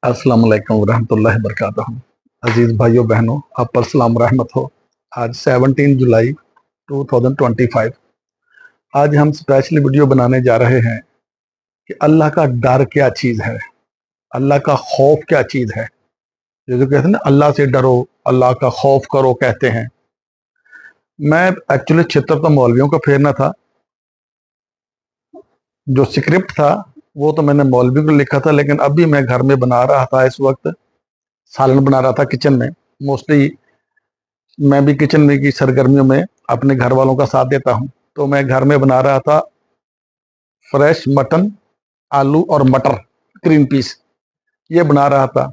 अस्सलाम वालेकुम वरहमतुल्लाहि वबरकातुहू। अजीज भाइयों बहनों, आप पर सलाम रहमत हो। आज 17 जुलाई 2025। आज हम स्पेशली वीडियो बनाने जा रहे हैं कि अल्लाह का डर क्या चीज़ है, अल्लाह का खौफ क्या चीज़ है। ये जो कहते हैं ना, अल्लाह से डरो, अल्लाह का खौफ करो कहते हैं। मैं एक्चुअली छितर तो मौलवियों का फेरना था। जो स्क्रिप्ट था वो तो मैंने मौलवी को लिखा था, लेकिन अभी मैं घर में बना रहा था, इस वक्त सालन बना रहा था किचन में। मोस्टली मैं भी किचन में की सरगर्मियों में अपने घर वालों का साथ देता हूं, तो मैं घर में बना रहा था फ्रेश मटन, आलू और मटर, ग्रीन पीस, ये बना रहा था।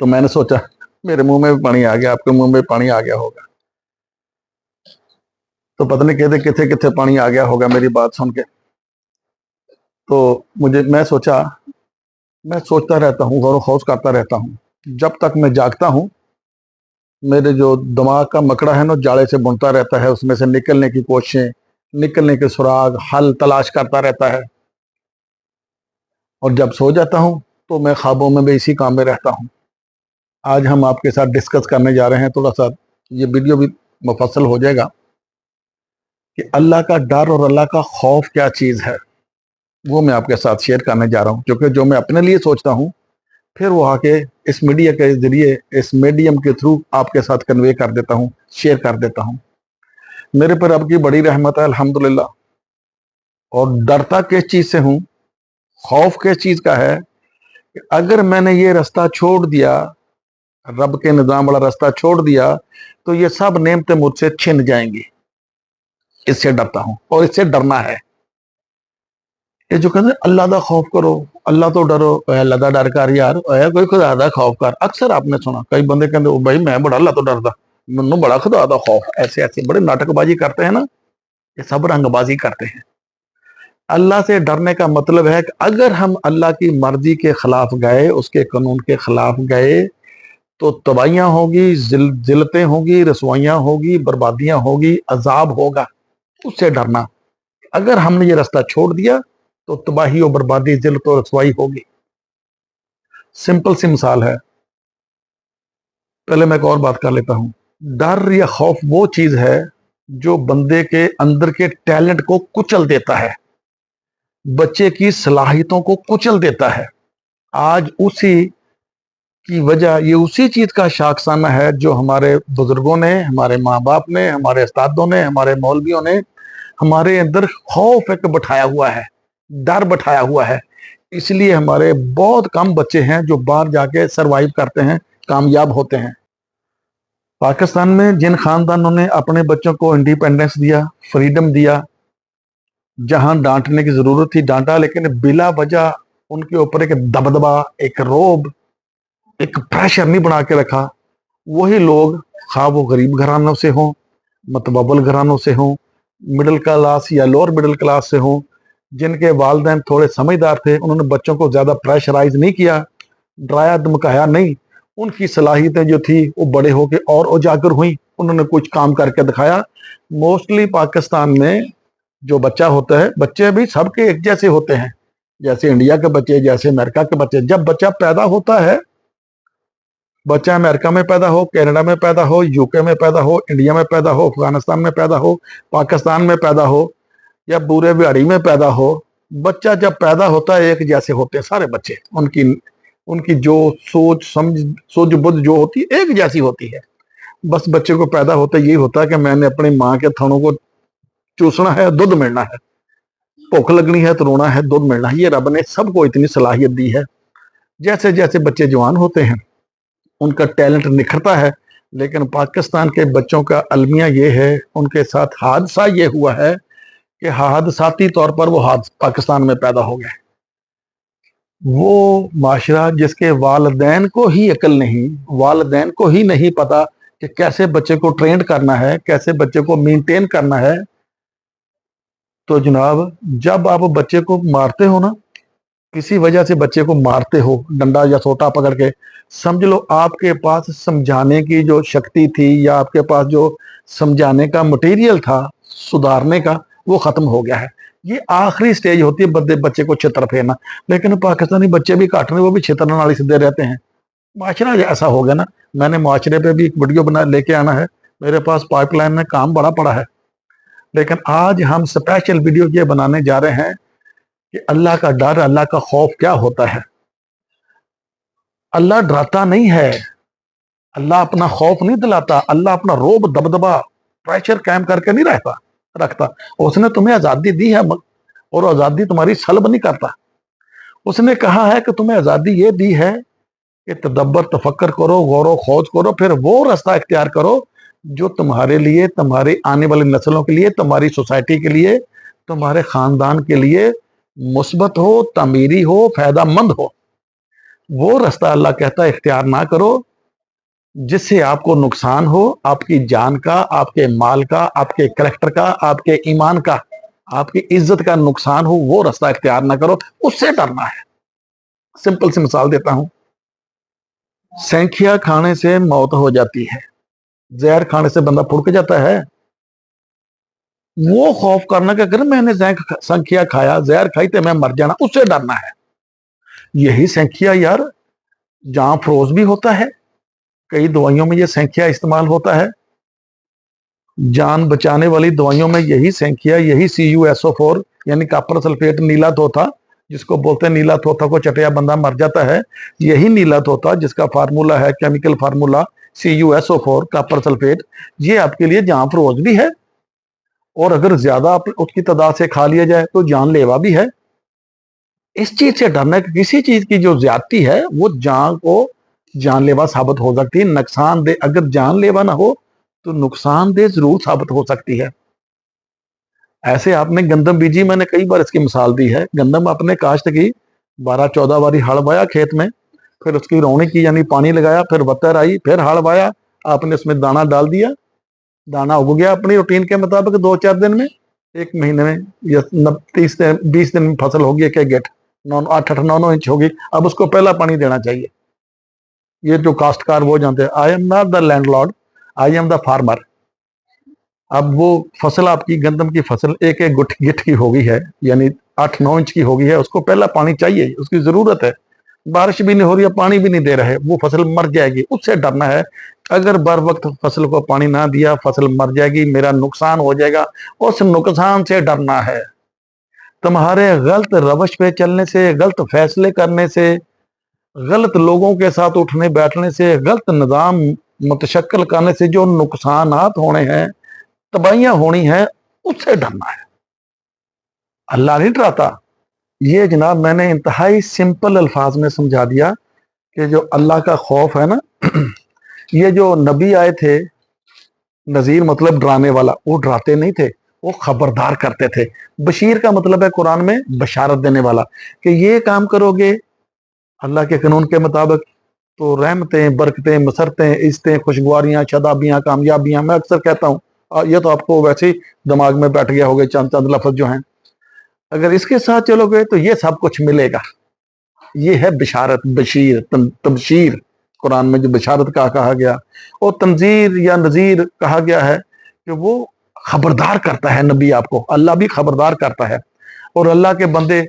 तो मैंने सोचा, मेरे मुंह में भी पानी आ गया, आपके मुंह में भी पानी आ गया होगा, तो पता नहीं कहते किथे किथे पानी आ गया होगा मेरी बात सुन के। तो मैं सोचता रहता हूँ, गौर खौज करता रहता हूँ। जब तक मैं जागता हूँ, मेरे जो दिमाग का मकड़ा है ना, जाले से बुनता रहता है, उसमें से निकलने की कोशिशें, निकलने के सुराग, हल तलाश करता रहता है। और जब सो जाता हूँ तो मैं ख्वाबों में भी इसी काम में रहता हूँ। आज हम आपके साथ डिस्कस करने जा रहे हैं, थोड़ा सा ये वीडियो भी मुफस्सल हो जाएगा कि अल्लाह का डर और अल्लाह का खौफ क्या चीज़ है। वो मैं आपके साथ शेयर करने जा रहा हूँ, क्योंकि जो मैं अपने लिए सोचता हूँ, फिर वो आके इस मीडिया के जरिए, इस मीडियम के थ्रू आपके साथ कन्वे कर देता हूँ, शेयर कर देता हूँ। मेरे पर रब की बड़ी रहमत है, अल्हम्दुलिल्लाह। और डरता किस चीज़ से हूँ, खौफ किस चीज़ का है कि अगर मैंने ये रास्ता छोड़ दिया, रब के निज़ाम वाला रास्ता छोड़ दिया, तो ये सब नेमतें मुझसे छिन जाएंगी। इससे डरता हूँ और इससे डरना है। ये जो कहते हैं अल्लाह का खौफ करो, अल्लाह तो डरो, अल्लाह का डर कर यार, कोई खुदा का खौफ कर। अक्सर आपने सुना कई बंदे कहते ओ भाई मैं बड़ा अल्लाह तो डरदा, मैनू बड़ा खुदा का खौफ। ऐसे ऐसे बड़े नाटकबाजी करते हैं ना, ये सब रंगबाजी करते हैं। अल्लाह से डरने का मतलब है कि अगर हम अल्लाह की मर्जी के खिलाफ गए, उसके कानून के खिलाफ गए, तो तबाहियां होगी, जिलतें होगी, रसवाइयां होगी, बर्बादियां होगी, अजाब होगा। उससे डरना। अगर हमने ये रास्ता छोड़ दिया तो तबाही और बर्बादी, जिल्लत और रसवाई होगी। सिंपल सी मिसाल है। पहले मैं एक और बात कर लेता हूं। डर या खौफ वो चीज है जो बंदे के अंदर के टैलेंट को कुचल देता है, बच्चे की सलाहियतों को कुचल देता है। आज उसी की वजह, ये उसी चीज का शाखसाना है जो हमारे बुजुर्गों ने, हमारे माँ बाप ने, हमारे उस्तादों ने, हमारे मौलवियों ने हमारे अंदर खौफ एक बैठाया हुआ है, डर बैठाया हुआ है। इसलिए हमारे बहुत कम बच्चे हैं जो बाहर जाके सरवाइव करते हैं, कामयाब होते हैं। पाकिस्तान में जिन खानदानों ने अपने बच्चों को इंडिपेंडेंस दिया, फ्रीडम दिया, जहां डांटने की जरूरत थी डांटा, लेकिन बिला वजह उनके ऊपर एक दबदबा, एक रोब, एक प्रेशर नहीं बना के रखा। वही लोग, खा वो गरीब घरानों से हों, मतबल घरानों से हों, मिडिल क्लास या लोअर मिडिल क्लास से हों, जिनके वालिदैन थोड़े समझदार थे, उन्होंने बच्चों को ज़्यादा प्रेशराइज नहीं किया, डराया धमकाया नहीं। उनकी सलाहियतें जो थी वो बड़े होके और उजागर हुई, उन्होंने कुछ काम करके दिखाया। मोस्टली पाकिस्तान में जो बच्चा होता है, बच्चे भी सबके एक जैसे होते हैं, जैसे इंडिया के बच्चे, जैसे अमेरिका के बच्चे। जब बच्चा पैदा होता है, बच्चा अमेरिका में पैदा हो, कनाडा में पैदा हो, यूके में पैदा हो, इंडिया में पैदा हो, अफगानिस्तान में पैदा हो, पाकिस्तान में पैदा हो, या पूरे बिहाड़ी में पैदा हो, बच्चा जब पैदा होता है एक जैसे होते हैं सारे बच्चे। उनकी उनकी जो सोच समझ, सोच बुद्ध जो होती है एक जैसी होती है। बस बच्चे को पैदा होता यही होता है कि मैंने अपनी माँ के थनों को चूसना है, दूध मिलना है, भूख लगनी है तो रोना है, दूध मिलना है। ये रब ने सबको इतनी सलाहियत दी है। जैसे जैसे बच्चे जवान होते हैं उनका टैलेंट निखरता है। लेकिन पाकिस्तान के बच्चों का अलमिया ये है, उनके साथ हादसा ये हुआ है कि हादसाती तौर पर वो पाकिस्तान में पैदा हो गए। वो माशरा जिसके वालिदैन को ही अकल नहीं, वालिदैन को ही नहीं पता कि कैसे बच्चे को ट्रेंड करना है, कैसे बच्चे को मेंटेन करना है। तो जनाब, जब आप बच्चे को मारते हो ना, किसी वजह से बच्चे को मारते हो डंडा या सोटा पकड़ के, समझ लो आपके पास समझाने की जो शक्ति थी, या आपके पास जो समझाने का मटेरियल था सुधारने का, वो खत्म हो गया है। ये आखिरी स्टेज होती है बच्चे को छितर फेरना। लेकिन पाकिस्तानी बच्चे भी घट नहीं, वो भी छितर नाली सीधे रहते हैं। माशरा ऐसा हो गया ना। मैंने माशरे पे भी एक वीडियो बना लेके आना है, मेरे पास पाइपलाइन में काम बड़ा पड़ा है। लेकिन आज हम स्पेशल वीडियो ये बनाने जा रहे हैं कि अल्लाह का डर, अल्लाह का खौफ क्या होता है। अल्लाह डराता नहीं है, अल्लाह अपना खौफ नहीं दिलाता, अल्लाह अपना रोब दबदबा प्रेशर कायम करके नहीं रखता। उसने तुम्हें आजादी दी है और आजादी तुम्हारी सल्ब नहीं करता। उसने कहा है कि तुम्हें आजादी ये दी है कि तदब्बर तफक्कर करो, गौर खोज करो, फिर वो रास्ता इख्तियार करो जो तुम्हारे लिए, तुम्हारे आने वाली नस्लों के लिए, तुम्हारी सोसाइटी के लिए, तुम्हारे खानदान के लिए मुस्बत हो, तमीरी हो, फायदा मंद हो। वो रास्ता अल्लाह कहता है इख्तियार ना करो जिससे आपको नुकसान हो, आपकी जान का, आपके माल का, आपके करैक्टर का, आपके ईमान का, आपकी इज्जत का नुकसान हो। वो रास्ता इख्तियार ना करो, उससे डरना है। सिंपल सी मिसाल देता हूं, संखिया खाने से मौत हो जाती है, जहर खाने से बंदा फुड़क जाता है। वो खौफ करना कि अगर मैंने संखिया खाया, जहर खाई तो मैं मर जाना, उससे डरना है। यही संखिया यार जान फरोज भी होता है, कई दवाइयों में ये संखिया इस्तेमाल होता है। जान बचाने वाली दवाइयों में यही संखिया, यही CuSO4 यानी कॉपर सल्फेट, नीला तोता जिसको बोलते हैं, नीला तोता को चटिया बंदा मर जाता है, यही नीला तोता जिसका फार्मूला है, chemical formula CuSO4 copper sulphate, ये आपके लिए जान फरोज भी है और अगर ज्यादा उसकी तादाद से खा लिया जाए तो जानलेवा भी है। इस चीज से डरना है कि किसी चीज की जो ज्यादती है वो जान को जानलेवा साबित हो सकती है, नुकसानदेह। अगर जानलेवा ना हो तो नुकसानदेह जरूर साबित हो सकती है। ऐसे आपने गंदम बीजी, मैंने कई बार इसकी मिसाल दी है। गंदम आपने काश्त की, 12-14 बारी हल वाया खेत में, फिर उसकी रौनी की यानी पानी लगाया, फिर बत्तर आई, फिर हल वाया, आपने उसमें दाना डाल दिया, दाना उग गया अपनी रूटीन के मुताबिक 2-4 दिन में, 1 महीने में या 20 दिन में फसल होगी, एक गेट 8-9 इंच होगी। अब उसको पहला पानी देना चाहिए। ये जो काश्तकार वो जानते हैं, I am not the landlord, I am the farmer. अब वो फसल, आपकी गंदम की फसल एक गिठ की हो गई है, यानी 8-9 इंच की हो गई है, उसको पहला पानी चाहिए, उसकी जरूरत है। बारिश भी नहीं हो रही है, पानी भी नहीं दे रहे, वो फसल मर जाएगी, उससे डरना है। अगर बर वक्त फसल को पानी ना दिया, फसल मर जाएगी, मेरा नुकसान हो जाएगा, उस नुकसान से डरना है। तुम्हारे गलत रवश पे चलने से, गलत फैसले करने से, गलत लोगों के साथ उठने बैठने से, गलत निज़ाम मुतशक्किल करने से जो नुकसानात होने हैं, तबाहियां होनी है, उससे डरना है। अल्लाह नहीं डराता। ये जनाब मैंने इंतहाई सिंपल अल्फाज में समझा दिया कि जो अल्लाह का खौफ है ना, ये जो नबी आए थे, नजीर मतलब डराने वाला, वो डराते नहीं थे, वो खबरदार करते थे। बशीर का मतलब है कुरान में बशारत देने वाला, कि ये काम करोगे अल्लाह के कानून के मुताबिक तो रहमतें, बरकतें, मसरतें, इज्जतें, खुशगवारियां, शदाबियां, कामयाबियां। मैं अक्सर कहता हूँ, ये तो आपको वैसे ही दिमाग में बैठ गया होगा, चंद चंद लफ्ज जो हैं, अगर इसके साथ चलोगे तो ये सब कुछ मिलेगा। ये है बिशारत, बशीर, तबशीर। कुरान में जो बिशारत का कहा गया, और तंजीर या नजीर कहा गया है कि वो खबरदार करता है नबी आपको। अल्लाह भी खबरदार करता है, और अल्लाह के बंदे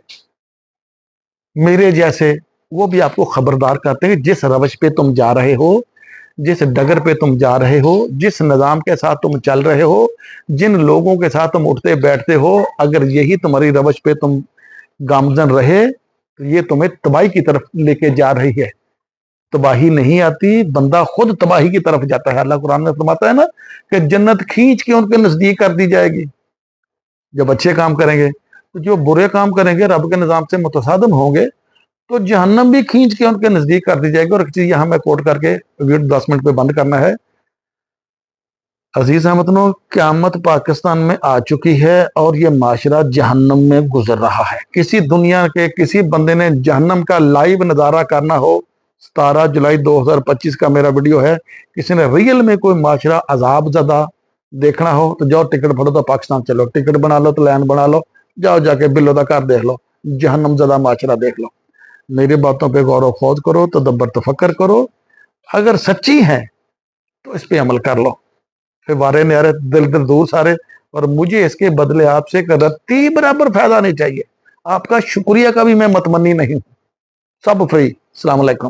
मेरे जैसे वो भी आपको खबरदार करते हैं। जिस रवश पे तुम जा रहे हो, जिस डगर पे तुम जा रहे हो, जिस निज़ाम के साथ तुम चल रहे हो, जिन लोगों के साथ तुम उठते बैठते हो, अगर यही तुम्हारी रवश पे तुम गामजन रहे तो ये तुम्हें तबाही की तरफ लेके जा रही है। तबाही नहीं आती, बंदा खुद तबाही की तरफ जाता है। अल्लाह कुरान में फरमाता है ना कि जन्नत खींच के उनके नजदीक कर दी जाएगी जब अच्छे काम करेंगे। तो जो बुरे काम करेंगे, रब के निज़ाम से मुतसादम होंगे, तो जहन्नम भी खींच के उनके नजदीक कर दी जाएगी। और एक चीज यहां मैं कोट करके वीडियो 10 मिनट पे बंद करना है। अजीज अहमदनो, क़यामत पाकिस्तान में आ चुकी है और ये माशरा जहन्नम में गुजर रहा है। किसी दुनिया के किसी बंदे ने जहन्नम का लाइव नज़ारा करना हो, 17 जुलाई 2025 का मेरा वीडियो है, किसी ने रियल में कोई माशरा अजाब ज़दा देखना हो तो जाओ, टिकट फड़ो तो पाकिस्तान चलो, टिकट बना लो तो लैंड बना लो, जाओ जाके बिल्लो का घर देख लो, जहन्नम ज़दा माशरा देख लो। मेरी बातों पे गौर खोज करो, तदब्बर तफक्कर करो, अगर सच्ची है तो इस पे अमल कर लो। फिर वारे न्यारे दिल दिल दूर सारे, اور مجھے اس کے بدلے آپ سے رتی برابر فائدہ نہیں چاہیے. آپ کا شکریہ کا بھی میں متمنی نہیں ہوں. سب فری. السلام علیکم.